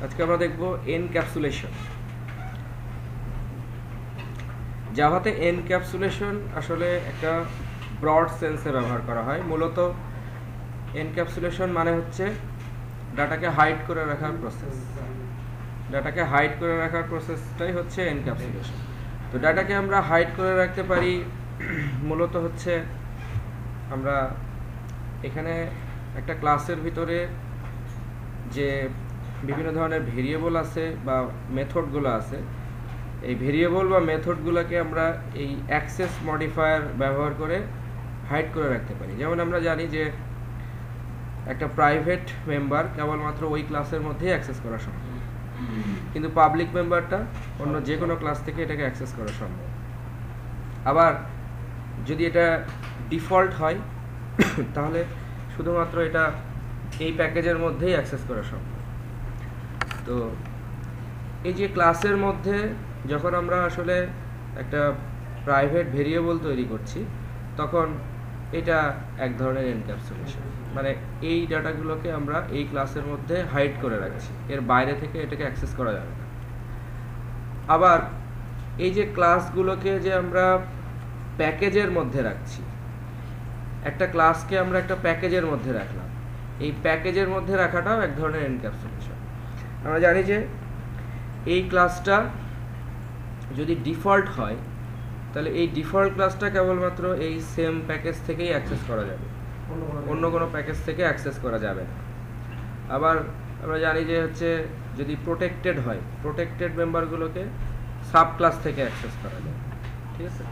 আজকে আমরা দেখব এনক্যাপসুলেশন। জাভাতে এনক্যাপসুলেশন আসলে একটা ব্রড সেন্সে ব্যবহার করা হয়। মূলত এনক্যাপসুলেশন মানে হচ্ছে ডাটাকে হাইড করে রাখার প্রসেস। ডাটাকে হাইড করে রাখার প্রসেসটাই হচ্ছে এনক্যাপসুলেশন। তো ডাটাকে আমরা হাইড করে রাখতে পারি মূলত হচ্ছে আমরা এখানে একটা ক্লাসের ভিতরে যে বিভিন্ন ধরনের ভেরিয়েবল আছে বা মেথডগুলো আছে, এই ভেরিয়েবল বা মেথডগুলোকে আমরা এই অ্যাক্সেস মডিফায়ার ব্যবহার করে হাইড করে রাখতে পারি। যেমন আমরা জানি যে একটা প্রাইভেট মেম্বার কেবলমাত্র ওই ক্লাসের মধ্যেই অ্যাক্সেস করা সম্ভব, কিন্তু পাবলিক মেম্বারটা অন্য যে কোনো ক্লাস থেকে এটাকে অ্যাক্সেস করা সম্ভব। আবার যদি এটা ডিফল্ট হয় তাহলে শুধুমাত্র এটা এই প্যাকেজের মধ্যেই অ্যাক্সেস করা সম্ভব। তো এই যে ক্লাসের মধ্যে যখন আমরা আসলে একটা প্রাইভেট ভেরিয়েবল তৈরি করছি, তখন এটা এক ধরনের এনক্যাপসুলেশন, মানে এই ডাটাগুলোকে আমরা এই ক্লাসের মধ্যে হাইড করে রাখছি, এর বাইরে থেকে এটাকে অ্যাক্সেস করা যাবে না। আবার এই যে ক্লাসগুলোকে যে আমরা প্যাকেজের মধ্যে রাখছি, একটা ক্লাসকে আমরা একটা প্যাকেজের মধ্যে রাখলাম, এই প্যাকেজের মধ্যে রাখাটাও এক ধরনের এনক্যাপসুলেশন। আমরা জানি যে এই ক্লাসটা যদি ডিফল্ট হয় তাহলে এই ডিফল্ট ক্লাসটা কেবলমাত্র এই সেম প্যাকেজ থেকেই অ্যাক্সেস করা যাবে, অন্য কোনো প্যাকেজ থেকে অ্যাক্সেস করা যাবে না। আবার আমরা জানি যে হচ্ছে যদি প্রোটেক্টেড হয়, প্রোটেক্টেড মেম্বারগুলোকে সাব ক্লাস থেকে অ্যাক্সেস করা যায়। ঠিক আছে,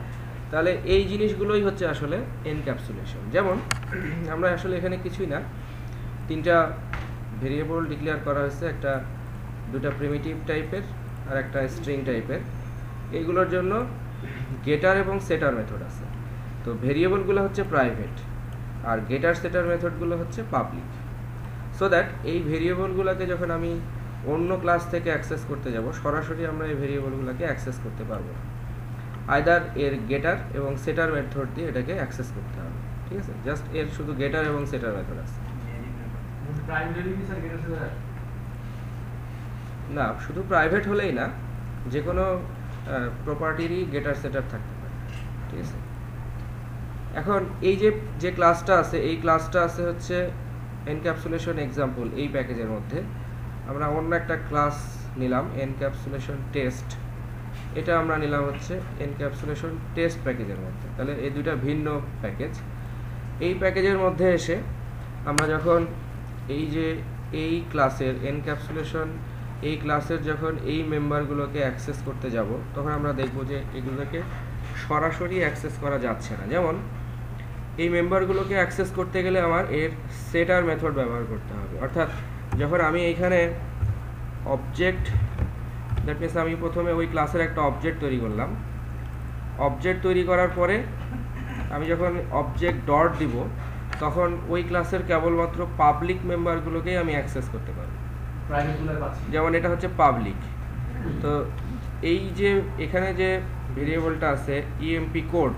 তাহলে এই জিনিসগুলোই হচ্ছে আসলে এনক্যাপসুলেশন। যেমন আমরা আসলে এখানে কিছুই না, তিনটা ভেরিয়েবল ডিক্লেয়ার করা হয়েছে, একটা দুটা প্রিমিটিভ টাইপের আর একটা স্ট্রিং টাইপের। এইগুলোর জন্য গেটার এবং সেটার মেথড আছে। তো ভেরিয়েবলগুলো হচ্ছে প্রাইভেট আর গেটার সেটার মেথডগুলো হচ্ছে পাবলিক। সো দ্যাট এই ভেরিয়েবলগুলোকে যখন আমি অন্য ক্লাস থেকে অ্যাক্সেস করতে যাব, সরাসরি আমরা এই ভেরিয়েবলগুলোকে অ্যাক্সেস করতে পারবো না, আইদার এর গেটার এবং সেটার মেথড দিয়ে এটাকে অ্যাক্সেস করতে হবে। ঠিক আছে, জাস্ট এর শুধু গেটার এবং সেটার মেথড আছে। না, শুধু প্রাইভেট হলেই না, যে কোনো প্রপার্টিরই গেটার সেটার থাকতে পারে। ঠিক আছে, এখন এই যে ক্লাসটা আছে, এই ক্লাসটা আছে হচ্ছে এনক্যাপসুলেশন এক্সাম্পল। এই প্যাকেজের মধ্যে আমরা অন্য একটা ক্লাস নিলাম এনক্যাপসুলেশন টেস্ট, এটা আমরা নিলাম হচ্ছে এনক্যাপসুলেশন টেস্ট প্যাকেজের মধ্যে। তাহলে এই দুইটা ভিন্ন প্যাকেজ। এই প্যাকেজের মধ্যে এসে আমরা যখন এই যে এই ক্লাসের এনক্যাপসুলেশন, এই ক্লাসের যখন এই মেম্বারগুলোকে অ্যাক্সেস করতে যাব, তখন আমরা দেখব যে এগুলোকে সরাসরি অ্যাক্সেস করা যাচ্ছে না। যেমন এই মেম্বারগুলোকে অ্যাক্সেস করতে গেলে আমার এর সেটার মেথড ব্যবহার করতে হবে। অর্থাৎ যখন আমি এইখানে অবজেক্ট, দ্যাট মিনস আমি প্রথমে ওই ক্লাসের একটা অবজেক্ট তৈরি করলাম, অবজেক্ট তৈরি করার পরে আমি যখন অবজেক্ট ডট দিব, তখন ওই ক্লাসের কেবলমাত্র পাবলিক মেম্বারগুলোকেই আমি অ্যাক্সেস করতে পারবো। যেমন এটা হচ্ছে পাবলিক। তো এই যে এখানে যে ভেরিয়েবলটা আছে ইএমপি কোড,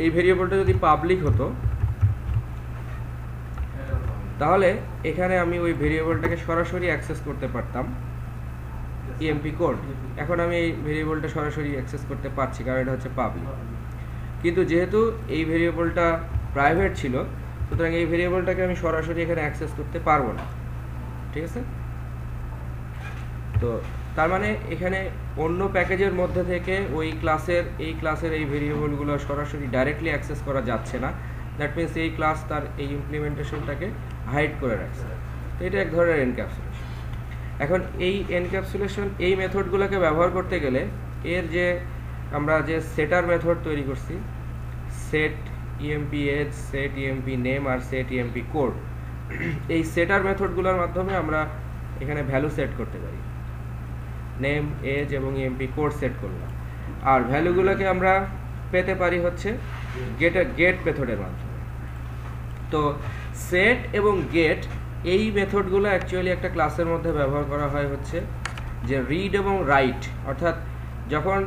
এই ভেরিয়েবলটা যদি পাবলিক হতো তাহলে এখানে আমি ওই ভেরিয়েবলটাকে সরাসরি অ্যাক্সেস করতে পারতাম ইএমপি কোড। এখন আমি এই ভেরিয়েবলটা সরাসরি অ্যাক্সেস করতে পারছি কারণ এটা হচ্ছে পাবলিক। কিন্তু যেহেতু এই ভেরিয়েবলটা প্রাইভেট ছিল, সুতরাং এই ভেরিয়েবলটাকে আমি সরাসরি এখানে অ্যাক্সেস করতে পারবো না। ঠিক আছে, তো তার মানে এখানে অন্য প্যাকেজের মধ্যে থেকে ওই ক্লাসের এই ভেরিয়েবলগুলো সরাসরি ডাইরেক্টলি অ্যাক্সেস করা যাচ্ছে না। দ্যাট মিনস এই ক্লাস তার এই ইমপ্লিমেন্টেশনটাকে হাইড করে রাখছে। তো এটা এক ধরনের এনক্যাপসুলেশন। এখন এই এনক্যাপসুলেশন এই মেথডগুলোকে ব্যবহার করতে গেলে এর যে আমরা যে সেটার মেথড তৈরি করছি, set EMP age, set EMP name আর সেট ইএমপি কোড, এই সেটার মেথডগুলোর মাধ্যমে আমরা এখানে ভ্যালু সেট করতে পারি। নেম, এজ এবং ইএমপি কোড সেট করলাম, আর ভ্যালুগুলোকে আমরা পেতে পারি হচ্ছে গেট মেথডের মাধ্যমে। তো সেট এবং গেট এই মেথডগুলো অ্যাকচুয়ালি একটা ক্লাসের মধ্যে ব্যবহার করা হয় হচ্ছে যে রিড এবং রাইট। অর্থাৎ যখন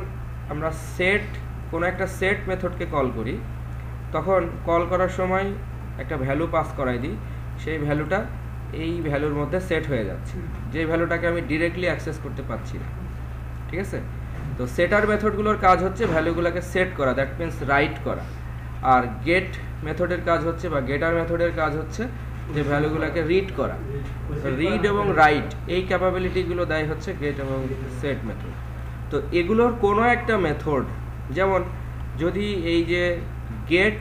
আমরা কোনো একটা সেট মেথডকে কল করি, তখন কল করার সময় একটা ভ্যালু পাস করাই দিই, সেই ভ্যালুটা এই ভ্যালুর মধ্যে সেট হয়ে যাচ্ছে, যে ভ্যালুটাকে আমি ডিরেক্টলি অ্যাক্সেস করতে পারছি না। ঠিক আছে, তো সেটার মেথডগুলোর কাজ হচ্ছে ভ্যালুগুলোকে সেট করা, দ্যাট মিনস রাইট করা। আর গেট মেথডের কাজ হচ্ছে বা গেটার মেথডের কাজ হচ্ছে যে ভ্যালুগুলোকে রিড করা। রিড এবং রাইট এই ক্যাপাবিলিটিগুলো দেয় হচ্ছে গেট এবং সেট মেথড। তো এগুলোর কোনো একটা মেথড, যেমন যদি এই যে গেট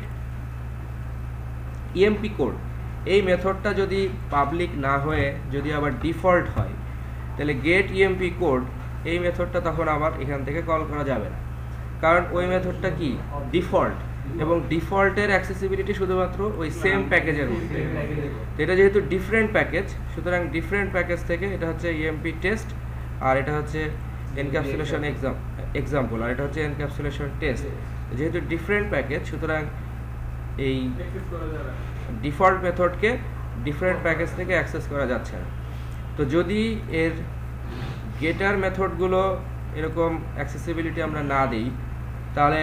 ইএমপি কোড, এই মেথডটা যদি পাবলিক না হয়ে যদি আবার ডিফল্ট হয়, তাহলে গেট ইএমপি কোড এই মেথডটা তখন আবার এখান থেকে কল করা যাবে না, কারণ ওই মেথডটা কি ডিফল্ট, এবং ডিফল্টের অ্যাক্সেসিবিলিটি শুধুমাত্র ওই সেম প্যাকেজের মধ্যে। তো এটা যেহেতু ডিফারেন্ট প্যাকেজ, সুতরাং ডিফারেন্ট প্যাকেজ থেকে এটা হচ্ছে ইএমপি টেস্ট, আর এটা হচ্ছে এনক্যাপসুলেশন এক্সাম্পল, আর এটা হচ্ছে এনক্যাপসুলেশন টেস্ট। যেহেতু ডিফারেন্ট প্যাকেজ, সুতরাং এই ডিফল্ট মেথডকে ডিফারেন্ট প্যাকেজ থেকে অ্যাক্সেস করা যাচ্ছে না। তো যদি এর গেটার মেথডগুলো এরকম অ্যাক্সেসিবিলিটি আমরা না দিই, তাহলে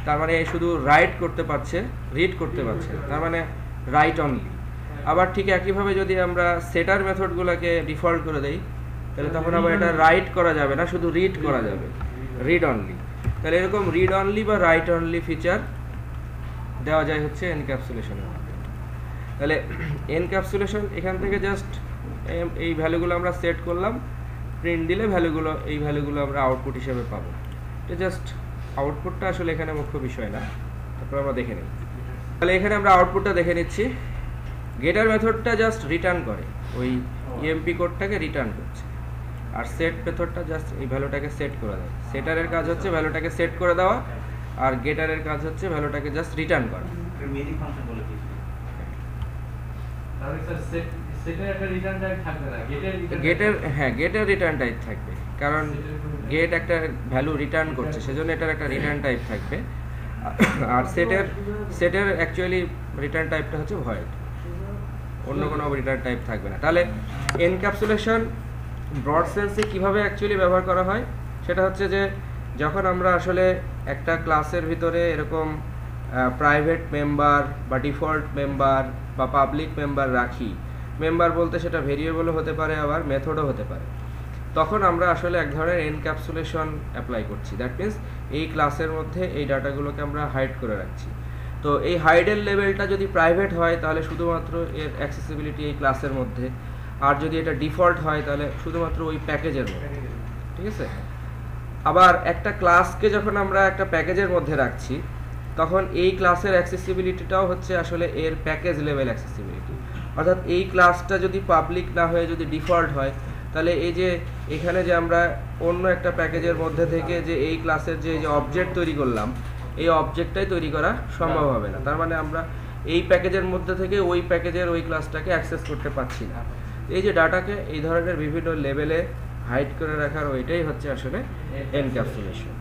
তার মানে শুধু রাইট করতে পারছে, রিড করতে পারছে, তার মানে রাইট অনলি। আবার ঠিক একইভাবে যদি আমরা সেটার মেথডগুলোকে ডিফল্ট করে দেই, তাহলে তখন আবার এটা রাইট করা যাবে না, শুধু রিড করা যাবে, রিড অনলি। তাহলে এরকম রিড অনলি বা রাইট অনলি ফিচার দেওয়া যায় হচ্ছে এনক্যাপসুলেশনের মাধ্যমে। তাহলে এনক্যাপসুলেশন এখান থেকে জাস্ট এই ভ্যালুগুলো আমরা সেট করলাম, প্রিন্ট দিলে ভ্যালুগুলো, এই ভ্যালুগুলো আমরা আউটপুট হিসেবে পাবো। এটা জাস্ট আউটপুটটা আসলে এখানে মুখ্য বিষয় না, তারপর আমরা দেখে নিই। তাহলে এখানে আমরা আউটপুটটা দেখে নিচ্ছি। গেটার মেথডটা জাস্ট রিটার্ন করে, ওই ইএমপি কোডটাকে রিটার্ন করছে, আর সেট মেথডটা জাস্ট এই ভ্যালুটাকে সেট করে দেয়। সেটারের কাজ হচ্ছে ভ্যালুটাকে সেট করে দেওয়া, আর গেটারের কাজ হচ্ছে ভ্যালুটাকে জাস্ট রিটার্ন করা। গেটের হ্যাঁ, গেটের রিটার্ন টাইপ থাকবে, কারণ গেট একটা ভ্যালু রিটার্ন করছে, সেজন্য এটার একটা রিটার্ন টাইপ থাকবে। আর সেটের অ্যাকচুয়ালি রিটার্ন টাইপটা হচ্ছে ভয়েড, অন্য কোনো রিটার্ন টাইপ থাকবে না। তাহলে এনক্যাপসুলেশন ব্রড সেন্সে কীভাবে অ্যাকচুয়ালি ব্যবহার করা হয়, সেটা হচ্ছে যে যখন আমরা আসলে একটা ক্লাসের ভিতরে এরকম প্রাইভেট মেম্বার বা ডিফল্ট মেম্বার বা পাবলিক মেম্বার রাখি, মেম্বার বলতে সেটা ভেরিয়েবলও হতে পারে, আবার মেথডও হতে পারে, তখন আমরা আসলে এক ধরনের এনক্যাপসুলেশন অ্যাপ্লাই করছি। দ্যাট মিনস এই ক্লাসের মধ্যে এই ডাটাগুলোকে আমরা হাইড করে রাখছি। তো এই হাইডের লেভেলটা যদি প্রাইভেট হয়, তাহলে শুধুমাত্র এর অ্যাক্সেসিবিলিটি এই ক্লাসের মধ্যে, আর যদি এটা ডিফল্ট হয় তাহলে শুধুমাত্র ওই প্যাকেজের মধ্যে। ঠিক আছে, আবার একটা ক্লাসকে যখন আমরা একটা প্যাকেজের মধ্যে রাখছি, তখন এই ক্লাসের অ্যাক্সেসিবিলিটিটাও হচ্ছে আসলে এর প্যাকেজ লেভেল অ্যাক্সেসিবিলিটি। অর্থাৎ এই ক্লাসটা যদি পাবলিক না হয়ে যদি ডিফল্ট হয়, তাহলে এই যে এখানে যে আমরা অন্য একটা প্যাকেজের মধ্যে থেকে যে এই ক্লাসের যে অবজেক্ট তৈরি করলাম, এই অবজেক্টটাই তৈরি করা সম্ভব হবে না। তার মানে আমরা এই প্যাকেজের মধ্যে থেকে ওই প্যাকেজের ওই ক্লাসটাকে অ্যাক্সেস করতে পারছি না। এই যে ডাটাকে এই ধরনের বিভিন্ন লেভেলে হাইড করে রাখার ওইটাই হচ্ছে আসলে এনক্যাপসুলেশন।